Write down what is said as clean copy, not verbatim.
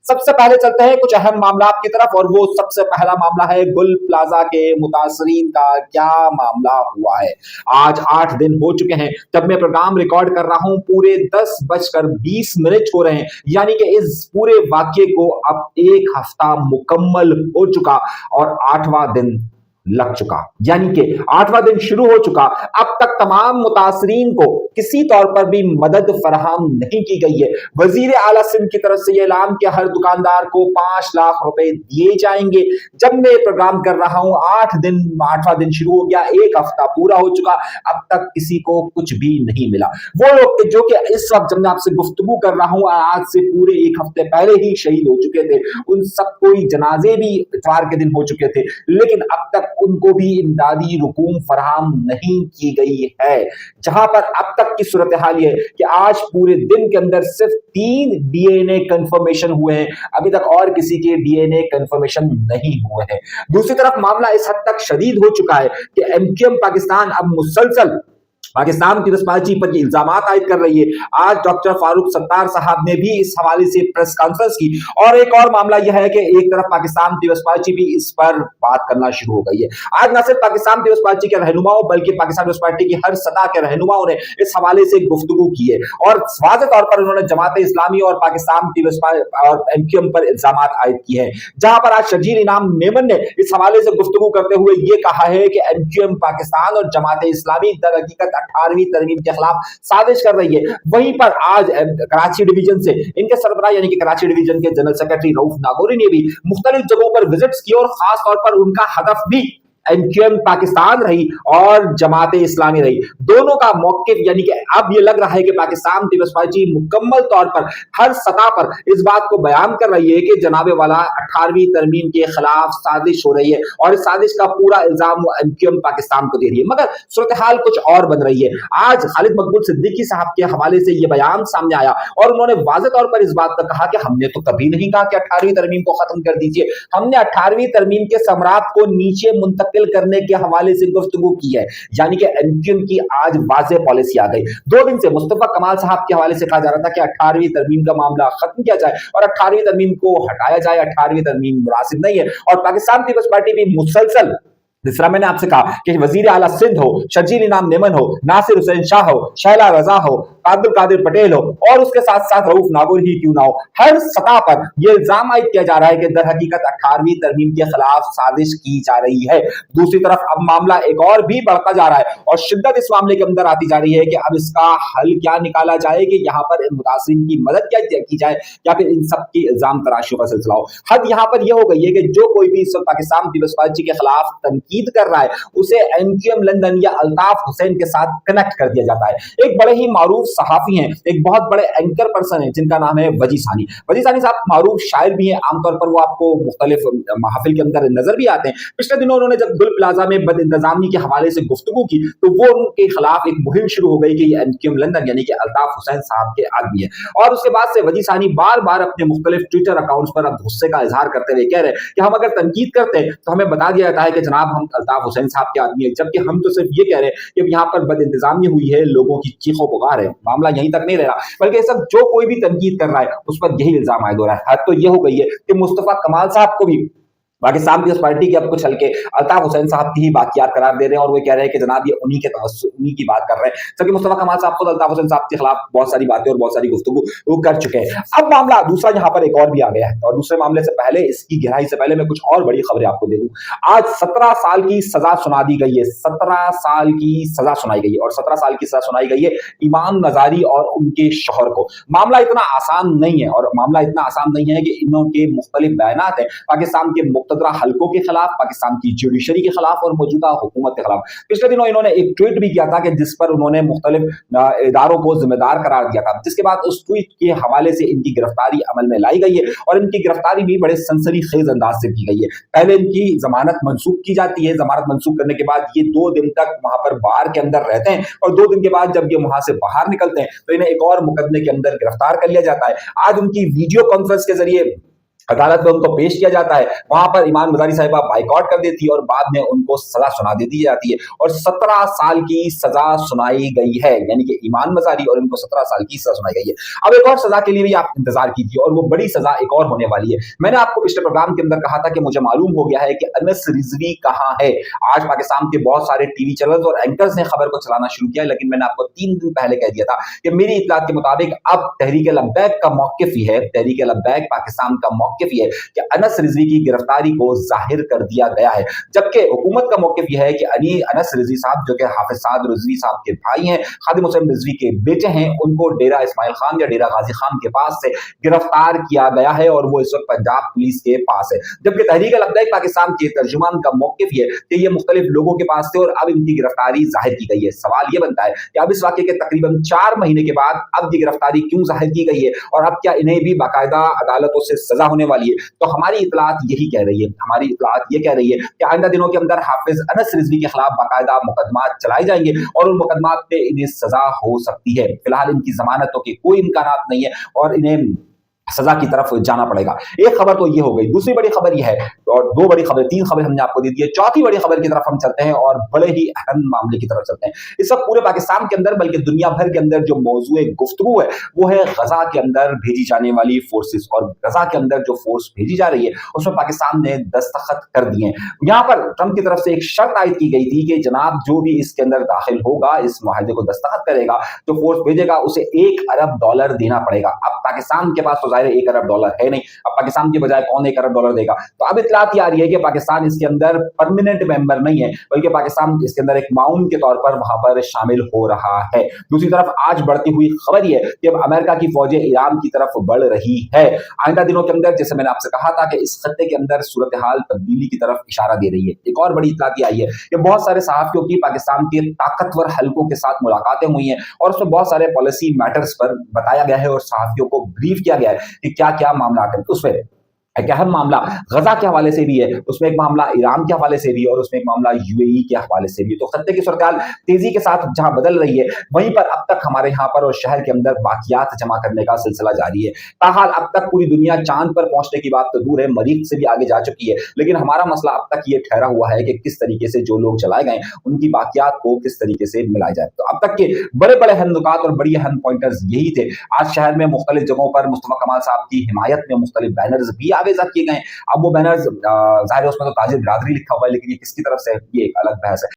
सबसे पहले चलते हैं कुछ अहम मामला की तरफ, और वो सबसे पहला मामला है गुल प्लाजा के मुतासरीन का क्या मामला हुआ है। आज 8 दिन हो चुके हैं जब मैं प्रोग्राम रिकॉर्ड कर रहा हूं, पूरे 10:20 हो रहे हैं, यानी कि इस पूरे वाक्य को अब 1 हफ्ता मुकम्मल हो चुका और 8वां दिन लग चुका, यानी कि 8वां दिन शुरू हो चुका। अब तक तमाम मुतासरीन को किसी तौर पर भी मदद फराहम नहीं की गई है। वजीर आला सिंध की तरफ से यह ऐलान कि हर दुकानदार को 5 लाख रुपए दिए जाएंगे। जब मैं प्रोग्राम कर रहा हूं 8वां दिन शुरू हो गया, 1 हफ्ता पूरा हो चुका, अब तक किसी को कुछ भी नहीं मिला। वो लोग जो कि इस वक्त जब मैं आपसे गुफ्तगू कर रहा हूं आज से पूरे 1 हफ्ते पहले ही शहीद हो चुके थे, उन सब कोई जनाजे भी इतवार के दिन हो चुके थे, लेकिन अब तक उनको भी इमदादी रकूम फराहम नहीं की गई है। जहां पर अब तक की सूरत हाल ये कि आज पूरे दिन के अंदर सिर्फ 3 डीएनए कंफर्मेशन हुए हैं, अभी तक और किसी के डीएनए कंफर्मेशन नहीं हुए हैं। दूसरी तरफ मामला इस हद तक शदीद हो चुका है कि एमक्यूएम पाकिस्तान अब मुसलसल पाकिस्तान पीपल्स पार्टी पर इल्जाम आयद कर रही है। आज डॉक्टर फारूक सत्तार साहब ने भी इस हवाले से प्रेस कॉन्फ्रेंस की, और एक और मामला यह है कि एक तरफ पाकिस्तान पीपल्स पार्टी भी इस पर बात करना शुरू हो गई है। आज न सिर्फ पाकिस्तान पीपल्स पार्टी के रहनुमाओं बल्कि पाकिस्तान पीपल्स पार्टी की हर सतह के रहनुमाओं ने इस हवाले से गुफ्तगू की है, और वाज़ेह तौर पर उन्होंने जमात इस्लामी और पाकिस्तान पीपल्स और एमक्यूएम पर इल्जाम आयद किए हैं। जहां पर आज शर्जील इनाम मेमन ने इस हवाले से गुफ्तगू करते हुए यह कहा है कि एमक्यूएम पाकिस्तान और जमात इस्लामी दर हकीकत 18वीं तरमीम के खिलाफ साजिश कर रही है। वहीं पर आज कराची डिवीजन से इनके सरबराह यानी कि कराची डिवीजन के जनरल सेक्रेटरी रऊफ नागौरी ने भी मुख्तलिफ जगहों पर विजिट्स की, और खास तौर पर उनका हदफ भी एमक्यूएम पाकिस्तान रही और जमात इस्लामी रही। दोनों का मौकिफ यानी कि अब ये लग रहा है कि पाकिस्तान पीपल्स पार्टी मुकम्मल तौर पर हर सतह पर इस बात को बयान कर रही है कि जनाबे वाला 18वीं तरमीम के खिलाफ साजिश हो रही है, और इस साजिश का पूरा इल्जाम एमक्यूएम पाकिस्तान को दे रही है। मगर सूरत हाल कुछ और बन रही है। आज खालिद मकबूल सिद्दीकी साहब के हवाले से यह बयान सामने आया, और उन्होंने वाज़ेह तौर पर इस बात का कहा कि हमने तो कभी नहीं कहा कि 18वीं तरमीम को खत्म कर दीजिए, हमने 18वीं तरमीम के समरात को नीचे मुंतकिल करने के हवाले से गुफ्तगू की है। यानी कि एमक्यूएम की आज वाज़ेह पॉलिसी आ गई। 2 दिन से मुस्तफा कमाल साहब के हवाले से कहा जा रहा था कि 18वीं तरमीम का मामला खत्म किया जाए और 18वीं तरमीम को हटाया जाए, 18वीं तरमीम मुनासिब नहीं है। और पाकिस्तान पीपल्स पार्टी भी मुसलसल, जिस तरह मैंने आपसे कहा कि वजीर आला सिंध हो, शर्जील इनाम मेमन हो, नासिर हुसैन शाह हो, शैला रजा हो, अब्दुल कादिर पटेल हो, और उसके साथ साथ रऊफ नागौरी ही क्यों ना हो, हर सतह पर यह इल्जाम आयद किया जा रहा है कि दर हकीकत 18वीं तरमीम के खिलाफ साजिश की जा रही है। दूसरी तरफ अब मामला एक और भी बढ़ता जा रहा है, और शिद्दत इस मामले के अंदर आती जा रही है कि अब इसका हल क्या निकाला जाए, कि यहाँ पर मुतासिरीन की मदद क्या की जाए, या फिर इन सब की इल्जाम तराशियों का सिलसिला हो। हद यहाँ पर यह हो गई है कि जो कोई भी इस वक्त पाकिस्तान पीपल्स पार्टी के खिलाफ तनकीद कर रहा है उसे एमक्यूएम लंदन या अल्ताफ हुसैन के साथ कनेक्ट कर दिया जाता है। एक बड़े ही मारूफ सहाफी हैं, एक बहुत बड़े एंकर पर्सन है जिनका नाम है वजी सानी। वजी सानी साहब मारूफ शायर भी हैं, आमतौर पर वो आपको मुख्तलिफ महफिल के अंदर नजर भी आते हैं। पिछले दिनों उन्होंने जब गुल प्लाजा में बद इंतजामी के हवाले से गुफ्तगू की तो वो उनके खिलाफ एक मुहिम शुरू हो गई कि ये एमक्यूएम लंदन यानी कि अल्ताफ हुसैन साहब के आदमी है। और उसके बाद से वजी सानी बार बार अपने मुख्तलिफ ट्विटर अकाउंट्स पर अब गुस्से का इजहार करते हुए कह रहे हैं कि हम अगर तनकीद करते हैं तो हमें बता दिया जाता है कि जनाब हम अल्ताफ हुसैन साहब के आदमी है, जबकि हम तो सिर्फ ये कह रहे हैं कि यहाँ पर बद इंतजामी हुई है, लोगों की चीखों पुकार है। मामला यहीं तक नहीं रह रहा, बल्कि सब जो कोई भी तनकीद कर रहा है उस पर यही इल्जाम आयद हो रहा है। हद तो ये हो गई है कि मुस्तफा कमाल साहब को भी पाकिस्तान पीपल्स पार्टी के अब कुछ हल्के अल्ताफ हुसैन साहब की ही बाकियात करार दे रहे हैं, और वो कह रहे हैं कि जनाब ये उन्हीं की बात कर रहे हैं, जबकि मुस्तफा कमाल साहब खुद अल्ताफ हुसैन साहब के खिलाफ बहुत सारी बातें और बहुत सारी गुफ्तगू वो कर चुके हैं। अब मामला दूसरा यहाँ पर एक और भी आ गया है, और दूसरे मामले से पहले, इसकी गहराई से पहले मैं कुछ और बड़ी खबरें आपको दे दूं। आज 17 साल की सजा सुना दी गई है, 17 साल की सजा सुनाई गई है, और 17 साल की सजा सुनाई गई है इमाम नजारी और उनके शौहर को। मामला इतना आसान नहीं है, और मामला इतना आसान नहीं है कि इनके मुख्तलिफ बयानात हैं पाकिस्तान के मुक्तदरा हलकों के खिलाफ, पाकिस्तान की जुडिशरी के खिलाफ और मौजूदा हुकूमत के खिलाफ। पिछले दिनों इन्होंने एक ट्वीट भी किया था कि जिस पर उन्होंने मुख्तलिफ इदारों को जिम्मेदार करार दिया था, जिसके बाद उस ट्वीट के हवाले से इनकी गिरफ्तारी अमल में लाई गई है, और इनकी गिरफ्तारी भी बड़े सनसनीखेज अंदाज से की गई है। पहले इनकी जमानत मंसूख की जाती है, जमानत मंसूख करने के बाद ये 2 दिन तक वहां पर बार के अंदर रहते हैं, और 2 दिन के बाद जब ये वहां से बाहर निकलते हैं तो इन्हें एक और मुकदमे के अंदर गिरफ्तार कर लिया जाता है। आज उनकी वीडियो कॉन्फ्रेंस के जरिए अदालत में उनको पेश किया जाता है, वहां पर ईमान मजारी साहिबा बाइकआउट कर देती है और बाद में उनको सजा सुना दे दी जाती है और 17 साल की सजा सुनाई गई है, यानी कि ईमान मजारी और इनको 17 साल की सजा सुनाई गई है। अब एक और सजा के लिए भी आप इंतजार कीजिए और वो बड़ी सजा एक और होने वाली है। मैंने आपको पिछले प्रोग्राम के अंदर कहा था कि मुझे मालूम हो गया है कि अनस रिजवी कहां है। आज पाकिस्तान के बहुत सारे टीवी चैनल्स और एंकर्स ने खबर को चलाना शुरू किया, लेकिन मैंने आपको 3 दिन पहले कह दिया था कि मेरी इत्तलात के मुताबिक अब तहरीक लब्बैक का मौकिफ ही है, तहरीक लब्बैक पाकिस्तान का मौकिफ ही है कि अनस रिजवी की गिरफ्तारी को जाहिर कर दिया गया है, जबकि हुकूमत का मौकिफ यह है कि अनस रिजवी साहब जो कि हाफिज साद रिजवी साहब के भाई हैं, खादिम हुसैन रिजवी के बेटे हैं, उनको डेरा इस्माइल खान या डेरा गाजी खान के पास से गिरफ्तार किया गया है और वो इस वक्त पंजाब पुलिस के पास है। जबकि तहरीक लब्बैक पाकिस्तान के तर्जुमान का मौकिफ ये कि ये मुख्तलिफ लोगों के पास थे और अब इनकी गिरफ्तारी जाहिर की गई है। सवाल ये बनता है कि अब इस वाक़े के तकरीबन 4 महीने के बाद अब ये गिरफ्तारी क्यों जाहिर की गई है और अब क्या इन्हें भी बाकायदा अदालतों से सजा होने वाली है? तो हमारी इत्तलात यही कह रही है, हमारी इत्तलात ये कह रही है कि आइंदा दिनों के अंदर हाफिज अनस रिजवी के खिलाफ बाकायदा मुकदमात चलाए जाएंगे और उन मुकदमात पे इन्हें सजा हो सकती है। फिलहाल इनकी जमानतों के कोई इम्कानात नहीं है और इन्हें सजा की तरफ जाना पड़ेगा। एक खबर तो ये हो गई, दूसरी बड़ी खबर यह है और 2 बड़ी खबर, 3 खबर हमने आपको दे दी है। चौथी बड़ी खबर की तरफ हम चलते हैं और बड़े ही अहम मामले की तरफ चलते हैं। इस वक्त पूरे पाकिस्तान के अंदर बल्कि दुनिया भर के अंदर जो मौजूए गुफ्तगू है वो है गजा के अंदर भेजी जाने वाली फोर्सेस और गजा के अंदर जो फोर्स भेजी जा रही है उसमें पाकिस्तान ने दस्तखत कर दिए हैं। यहाँ पर ट्रंप की तरफ से एक शर्त आयद की गई थी कि जनाब जो भी इसके अंदर दाखिल होगा, इस मुआहदे को दस्तखत करेगा, जो फोर्स भेजेगा उसे $1 अरब देना पड़ेगा। अब पाकिस्तान के पास तो जाहिर है $1 अरब है नहीं, अब पाकिस्तान के बजाय कौन $1 अरब देगा? तो अब इत्तलात आ रही है कि पाकिस्तान इसके अंदर परमानेंट मेंबर नहीं है, बल्कि पाकिस्तान इसके अंदर एक माउन के तौर पर वहां पर शामिल हो रहा है। दूसरी तरफ आज बढ़ती हुई खबर यह है कि अब अमेरिका की फौजें ईरान की तरफ बढ़ रही है। आइंदा दिनों के अंदर, जैसे मैंने आपसे कहा था कि इस खत्ते के अंदर सूरत हाल तब्दीली की तरफ इशारा दे रही है। एक और बड़ी इत्तलात आई है कि बहुत सारे सहाफियों की पाकिस्तान के ताकतवर हलकों के साथ मुलाकातें हुई हैं और उसमें बहुत सारे पॉलिसी मैटर्स पर बताया गया है और सहाफियों को ब्रीफ किया गया है कि क्या क्या मामला है। उसमें एक अहम मामला गजा के हवाले से भी है, उसमें एक मामला ईरान के हवाले से भी है और उसमें एक मामला यूएई के हवाले से भी है। तो खत्ते की सूरत तेजी के साथ जहां बदल रही है, वहीं पर अब तक हमारे यहाँ पर और शहर के अंदर बाकियात जमा करने का सिलसिला जारी है। ताहाल अब तक पूरी दुनिया चांद पर पहुंचने की बात तो दूर है, मरीख से भी आगे जा चुकी है, लेकिन हमारा मसला अब तक ये ठहरा हुआ है कि किस तरीके से जो लोग चलाए गए उनकी बाकियात को किस तरीके से मिलाया जाए। तो अब तक के बड़े बड़े अहम नुकात और बड़ी अहम पॉइंटर्स यही थे। आज शहर में मुख्तलिफ जगहों पर मुस्तफा कमाल साहब की हिमायत में मुख्तलिफ बैनर्स भी आवेजा किए गए। अब वो बैनर्स जाहिर है उसमें तो ताजिर बिरादरी लिखा हुआ है, लेकिन ये किसकी तरफ से, ये एक अलग बहस है।